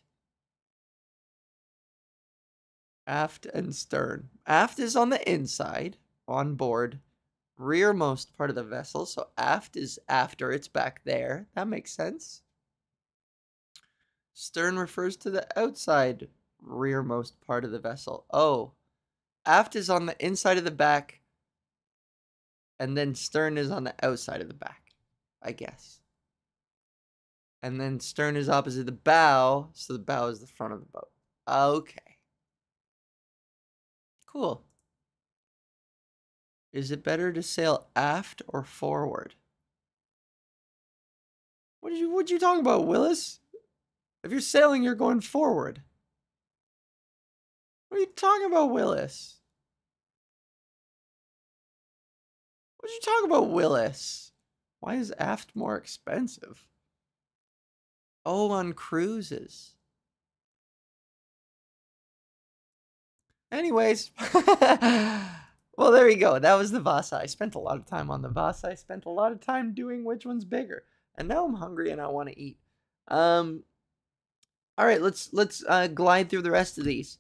Aft and stern. Aft is on the inside, on board, rearmost part of the vessel. So aft is after, it's back there. That makes sense. Stern refers to the outside, rearmost part of the vessel. Oh, aft is on the inside of the back, and then stern is on the outside of the back, I guess. And then stern is opposite the bow, so the bow is the front of the boat. Okay. Cool. Is it better to sail aft or forward? What you talking about, Willis? If you're sailing, you're going forward. What are you talking about, Willis? What are you talking about, Willis? Why is aft more expensive? Oh, on cruises. Anyways. Well, there you go. That was the Vasa. I spent a lot of time on the Vasa. I spent a lot of time doing which one's bigger. And now I'm hungry and I want to eat. All right, let's glide through the rest of these.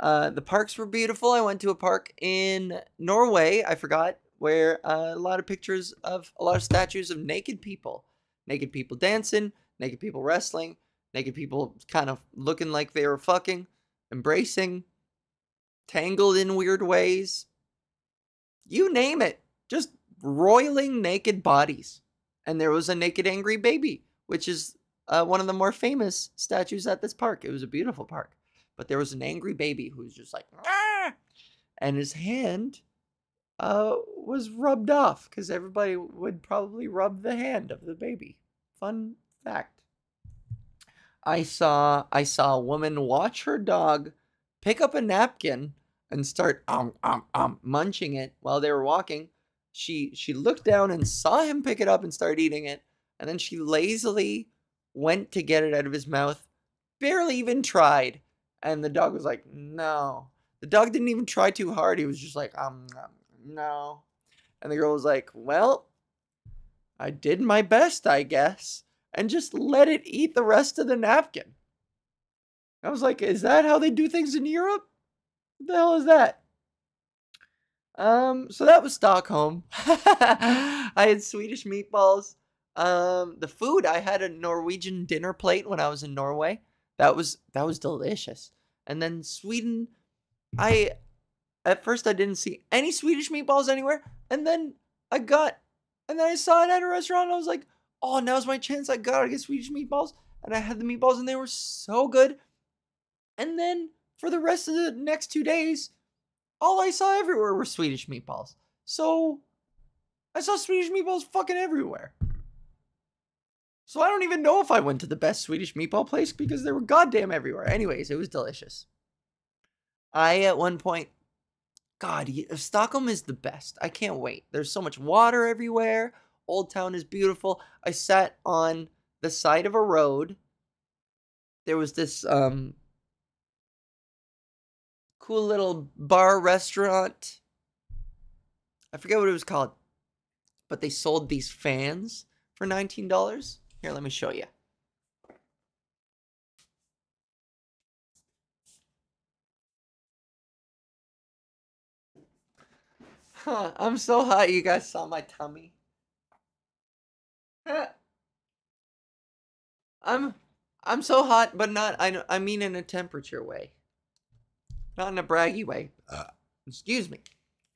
The parks were beautiful. I went to a park in Norway, I forgot, where a lot of pictures of a lot of statues of naked people dancing, naked people wrestling, naked people kind of looking like they were fucking, embracing, tangled in weird ways. You name it, just roiling naked bodies. And there was a naked angry baby, which is one of the more famous statues at this park. It was a beautiful park. But there was an angry baby who was just like, ah! And his hand was rubbed off because everybody would probably rub the hand of the baby. Fun fact. I saw a woman watch her dog pick up a napkin and start munching it while they were walking. She looked down and saw him pick it up and start eating it, and then she lazily went to get it out of his mouth, barely even tried, and the dog was like, no. The dog didn't even try too hard. He was just like, no. And the girl was like, well, I did my best, I guess, and just let it eat the rest of the napkin. I was like, is that how they do things in Europe? What the hell is that? So that was Stockholm. I had Swedish meatballs. The food, I had a Norwegian dinner plate when I was in Norway. That was delicious. And then Sweden, at first I didn't see any Swedish meatballs anywhere, and then I saw it at a restaurant, and I was like, oh, now's my chance. I gotta get Swedish meatballs. And I had the meatballs, and they were so good. And then for the rest of the next 2 days, all I saw everywhere were Swedish meatballs. So I saw Swedish meatballs fucking everywhere. So I don't even know if I went to the best Swedish meatball place because they were goddamn everywhere. Anyways, it was delicious. At one point, God, Stockholm is the best. I can't wait. There's so much water everywhere. Old Town is beautiful. I sat on the side of a road. There was this cool little bar restaurant. I forget what it was called. But they sold these fans for $19. Here, let me show you. I'm so hot. You guys saw my tummy. I'm so hot, but not. I mean in a temperature way, not in a braggy way. Excuse me.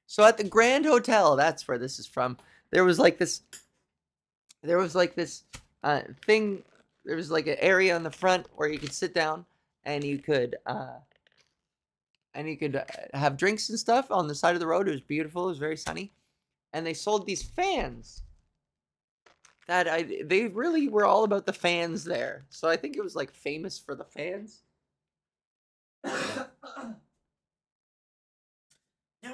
So at the Grand Hotel, that's where this is from. There was like this thing. There was like an area on the front where you could sit down and you could have drinks and stuff on the side of the road. It was beautiful. It was very sunny, and they sold these fans. They really were all about the fans there. So I think it was like famous for the fans. Now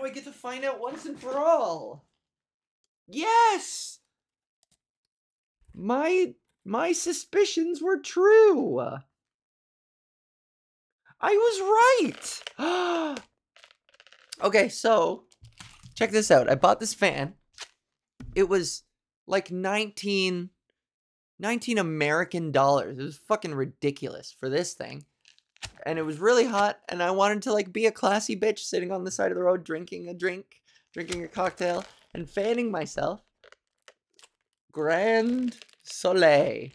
I get to find out once and for all. Yes! My suspicions were true. I was right. Okay, so check this out. I bought this fan. It was like 19 American dollars. It was fucking ridiculous for this thing. And it was really hot, and I wanted to like be a classy bitch sitting on the side of the road drinking a cocktail, and fanning myself. Grand Soleil.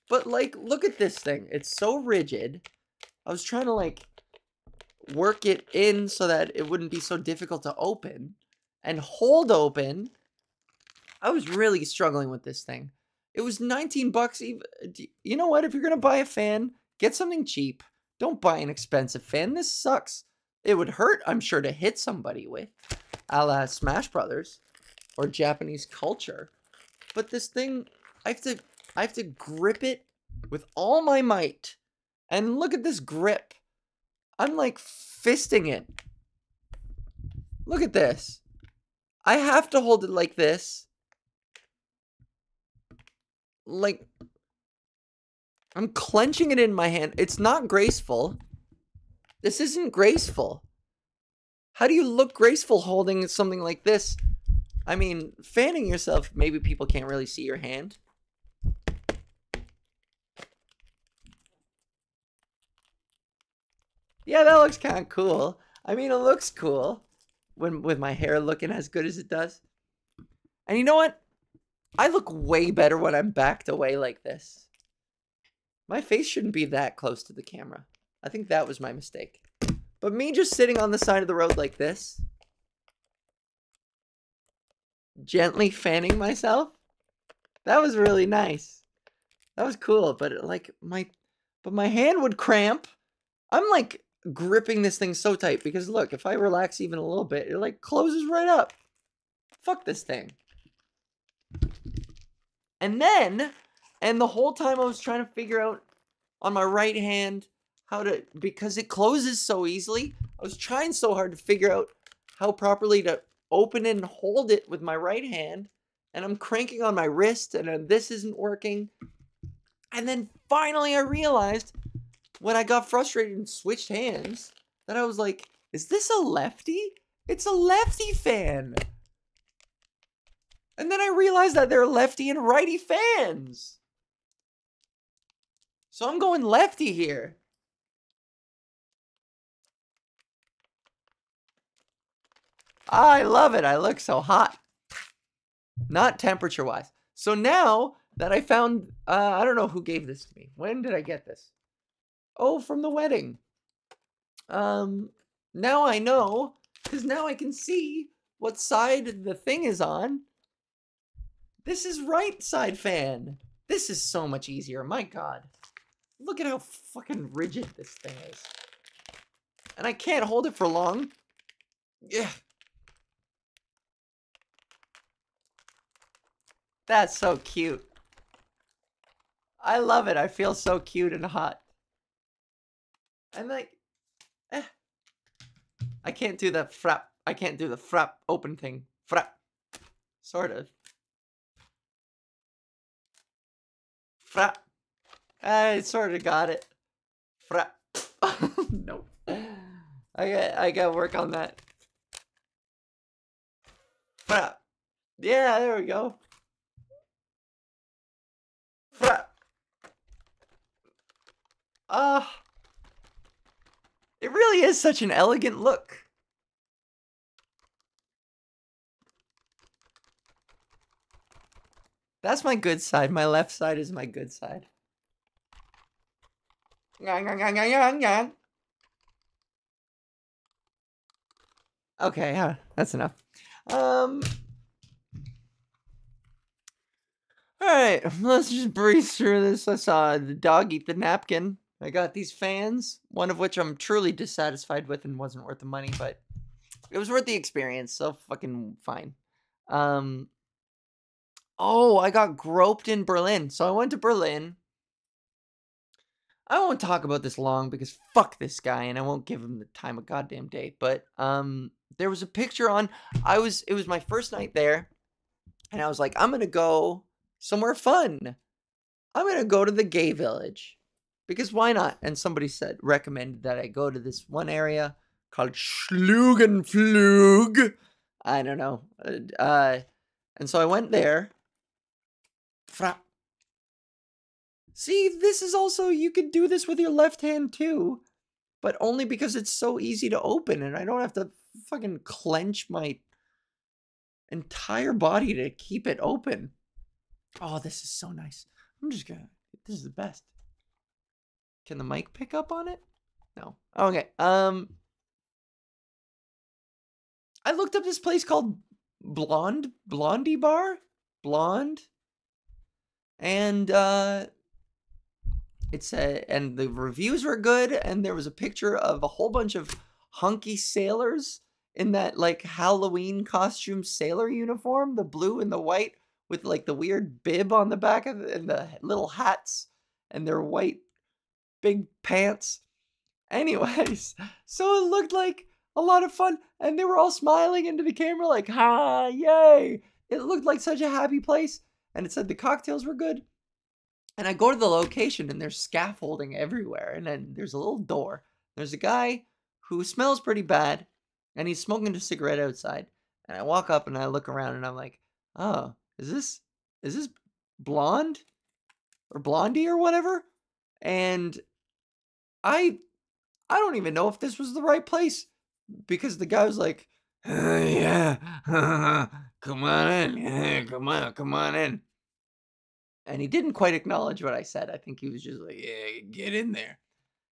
But like, look at this thing. It's so rigid. I was trying to like work it in so that it wouldn't be so difficult to open and hold open. I was really struggling with this thing. It was 19 bucks even. You know what? If you're going to buy a fan, get something cheap. Don't buy an expensive fan. This sucks. It would hurt, I'm sure, to hit somebody with, a la Smash Brothers or Japanese culture. But this thing, I have to grip it with all my might. And look at this grip. I'm like fisting it. Look at this. I have to hold it like this. Like, I'm clenching it in my hand. It's not graceful. This isn't graceful. How do you look graceful holding something like this? I mean, fanning yourself, maybe people can't really see your hand. Yeah, that looks kind of cool. I mean, it looks cool with my hair looking as good as it does. And you know what? I look way better when I'm backed away like this. My face shouldn't be that close to the camera. I think that was my mistake. But me just sitting on the side of the road like this, gently fanning myself, that was really nice. That was cool, but like my hand would cramp. I'm like gripping this thing so tight because look, if I relax even a little bit, it like closes right up. Fuck this thing. And the whole time I was trying to figure out on my right hand how to, because it closes so easily, I was trying so hard to figure out how properly to open it and hold it with my right hand. And I'm cranking on my wrist and this isn't working. And then finally I realized when I got frustrated and switched hands that I was like, is this a lefty? It's a lefty fan. And then I realized that there are lefty and righty fans. So I'm going lefty here. I love it. I look so hot. Not temperature-wise. So now that I found, I don't know who gave this to me. When did I get this? Oh, from the wedding. Now I know, because now I can see what side the thing is on. This is right side fan. This is so much easier. My God. Look at how fucking rigid this thing is. And I can't hold it for long. Yeah. That's so cute. I love it. I feel so cute and hot. I'm like, I can't do the frap. I can't do the frap open thing. Frap. Sort of. Frap. I sort of got it. Frap. Nope. I gotta work on that. Frap. Yeah, there we go. Frap. It really is such an elegant look. That's my good side. My left side is my good side. Okay, yeah, that's enough. Alright, let's just breeze through this. I saw the dog eat the napkin. I got these fans, one of which I'm truly dissatisfied with and wasn't worth the money, but it was worth the experience, so fucking fine. Oh, I got groped in Berlin. So I went to Berlin. I won't talk about this long because fuck this guy and I won't give him the time of goddamn day. But there was a picture on, it was my first night there and I was like, I'm going to go somewhere fun. I'm going to go to the gay village. Because why not? And somebody recommended that I go to this one area called Schlugenflug. I don't know. And so I went there. See, this is also, you could do this with your left hand too, but only because it's so easy to open and I don't have to fucking clench my entire body to keep it open. Oh, this is so nice. This is the best. Can the mic pick up on it? No. Okay. I looked up this place called Blondie Bar? Blonde? And, and the reviews were good, and there was a picture of a whole bunch of hunky sailors in that, like, Halloween costume sailor uniform, the blue and the white, with, like, the weird bib on the back of it, and the little hats, and their white big pants. Anyways, so it looked like a lot of fun, and they were all smiling into the camera like, ha, yay. It looked like such a happy place, and it said the cocktails were good. And I go to the location, and there's scaffolding everywhere, and then there's a little door. There's a guy who smells pretty bad, and he's smoking a cigarette outside. And I walk up, and I look around, and I'm like, oh, is this Blonde? Or Blondie or whatever? And I don't even know if this was the right place, because the guy was like, yeah, come on in, yeah, come on in. And he didn't quite acknowledge what I said. I think he was just like, yeah, get in there.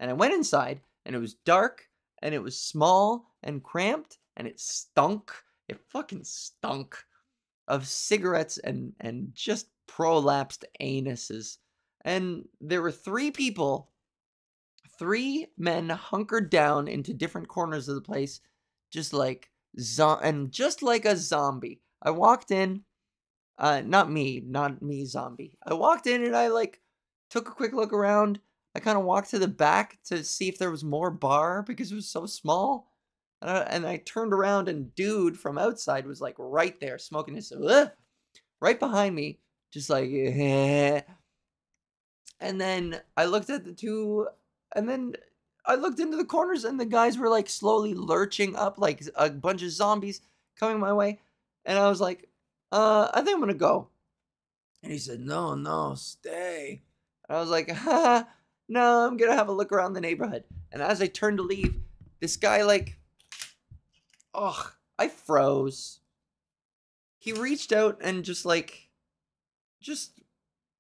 And I went inside, and it was dark, and it was small and cramped, and it stunk. It fucking stunk of cigarettes and just prolapsed anuses. And there were 3 people, 3 men hunkered down into different corners of the place, just like just like a zombie. I walked in, not me zombie. I walked in and I like took a quick look around. I kind of walked to the back to see if there was more bar because it was so small. And I turned around and dude from outside was like right there smoking his right behind me, just like And then I looked at the 2, and then I looked into the corners, and the guys were like slowly lurching up like a bunch of zombies coming my way. And I was like, I think I'm gonna go. And he said, no, stay. And I was like, no, I'm gonna have a look around the neighborhood. And as I turned to leave, this guy like, I froze. He reached out and just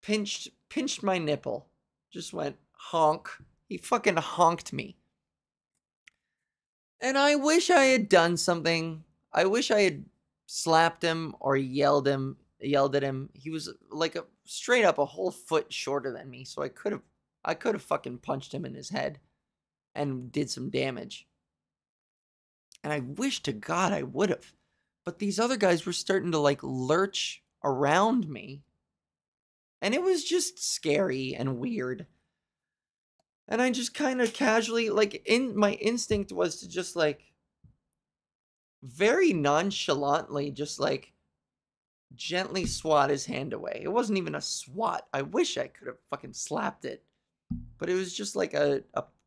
pinched my nipple. Just went honk. He fucking honked me. And I wish I had done something. I wish I had slapped him or yelled at him. He was like straight up a whole foot shorter than me, so I could have fucking punched him in his head and did some damage. And I wish to God I would have. But these other guys were starting to like lurch around me. And it was just scary and weird. And I just kind of casually, like, my instinct was to just like very nonchalantly just like gently swat his hand away. It wasn't even a swat. I wish I could have fucking slapped it. But it was just like a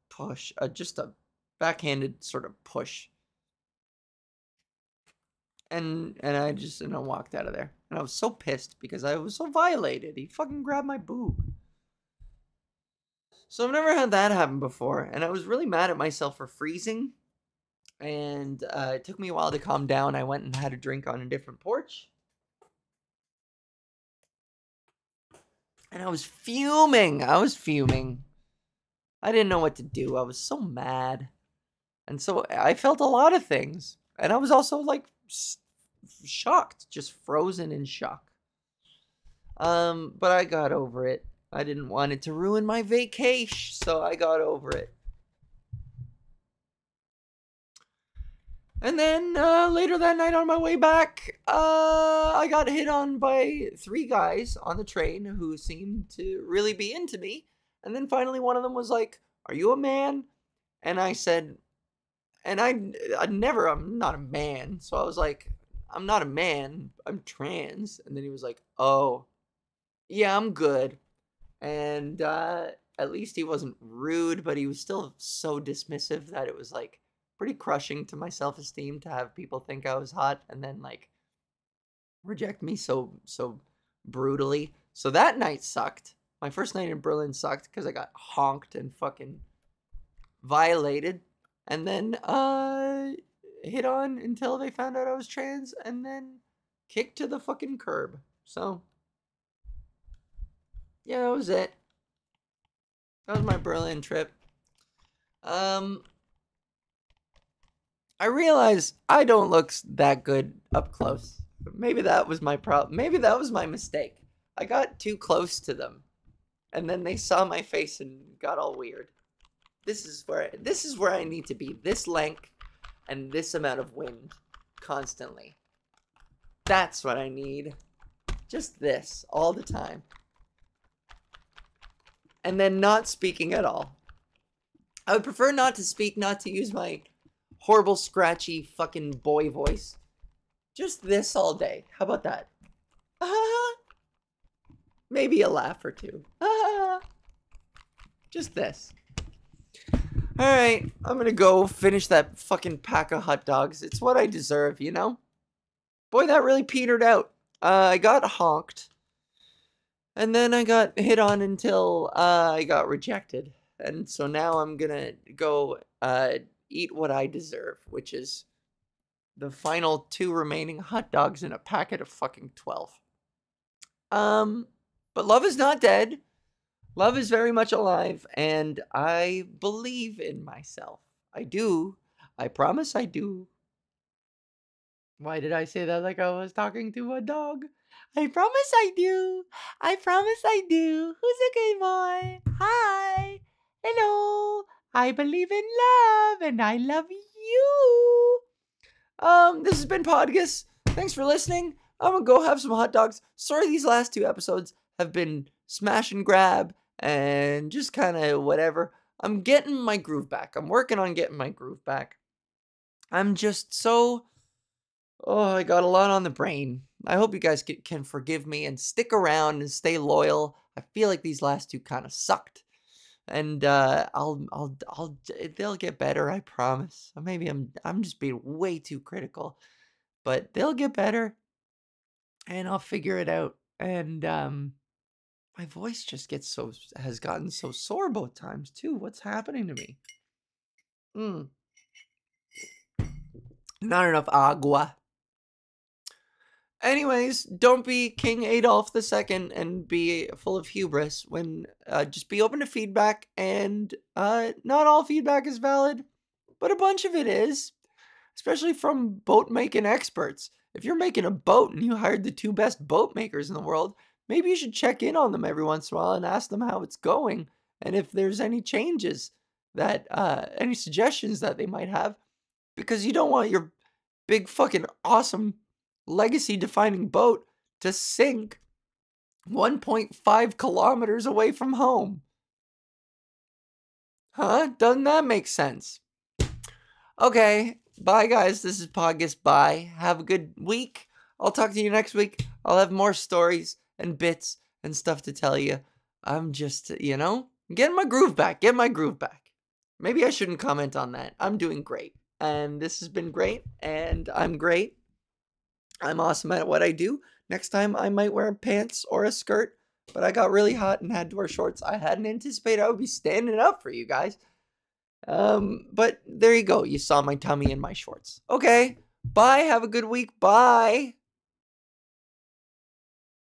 push, just a backhanded sort of push. And I walked out of there. And I was so pissed because I was so violated. He fucking grabbed my boob. So I've never had that happen before. And I was really mad at myself for freezing. And it took me a while to calm down. I went and had a drink on a different porch. And I was fuming. I didn't know what to do. I was so mad. And so I felt a lot of things. And I was also like shocked, just frozen in shock. But I got over it. I didn't want it to ruin my vacation, so I got over it. And then later that night on my way back, I got hit on by 3 guys on the train who seemed to really be into me. And then finally one of them was like, "Are you a man?" And I said, and I'm not a man. So I was like, "I'm not a man, I'm trans." And then he was like, "Oh, yeah, I'm good." And at least he wasn't rude, but he was still so dismissive that it was like pretty crushing to my self-esteem to have people think I was hot and then like reject me so brutally. So that night sucked. My first night in Berlin sucked because I got honked and fucking violated, and then hit on until they found out I was trans, and then kicked to the fucking curb. So yeah, that was it. That was my Berlin trip. I realize I don't look that good up close. Maybe that was my problem. Maybe that was my mistake. I got too close to them, and then they saw my face and got all weird. This is where I need to be. This length and this amount of wind constantly. That's what I need. Just this all the time. And then not speaking at all. I would prefer not to speak, not to use my horrible, scratchy, fucking boy voice. Just this all day. How about that? Maybe a laugh or two. Just this. Alright, I'm gonna go finish that fucking pack of hot dogs. It's what I deserve, you know? Boy, that really petered out. I got honked. And then I got hit on until I got rejected. And so now I'm gonna go eat what I deserve, which is the final 2 remaining hot dogs in a packet of fucking 12. But love is not dead. Love is very much alive, and I believe in myself. I do. I promise I do. Why did I say that like I was talking to a dog? I promise I do. I promise I do. Who's a good boy? Hi. Hello. I believe in love, and I love you. This has been PodGis. Thanks for listening. I'm gonna go have some hot dogs. Sorry these last 2 episodes have been smash and grab and just kind of whatever. I'm getting my groove back. I'm working on getting my groove back. I'm just so... Oh, I got a lot on the brain. I hope you guys can forgive me and stick around and stay loyal. I feel like these last 2 kind of sucked. And they'll get better, I promise. Or maybe I'm just being way too critical. But they'll get better. And I'll figure it out. And my voice just has gotten so sore both times too. What's happening to me? Not enough agua. Anyways, don't be King Adolf II and be full of hubris. When just be open to feedback, and not all feedback is valid, but a bunch of it is, especially from boat making experts. If you're making a boat and you hired the 2 best boat makers in the world, maybe you should check in on them every once in a while and ask them how it's going, and if there's any changes that, any suggestions that they might have, because you don't want your big fucking awesome legacy-defining boat to sink 1.5 kilometers away from home. Huh? Doesn't that make sense? Okay, bye guys. This is PodGis. Bye. Have a good week. I'll talk to you next week. I'll have more stories and bits and stuff to tell you. I'm just, getting my groove back. Get my groove back. Maybe I shouldn't comment on that. I'm doing great. And this has been great. And I'm great. I'm awesome at what I do. Next time I might wear pants or a skirt. But I got really hot and had to wear shorts. I hadn't anticipated I would be standing up for you guys. But there you go. You saw my tummy in my shorts. Okay. Bye. Have a good week. Bye.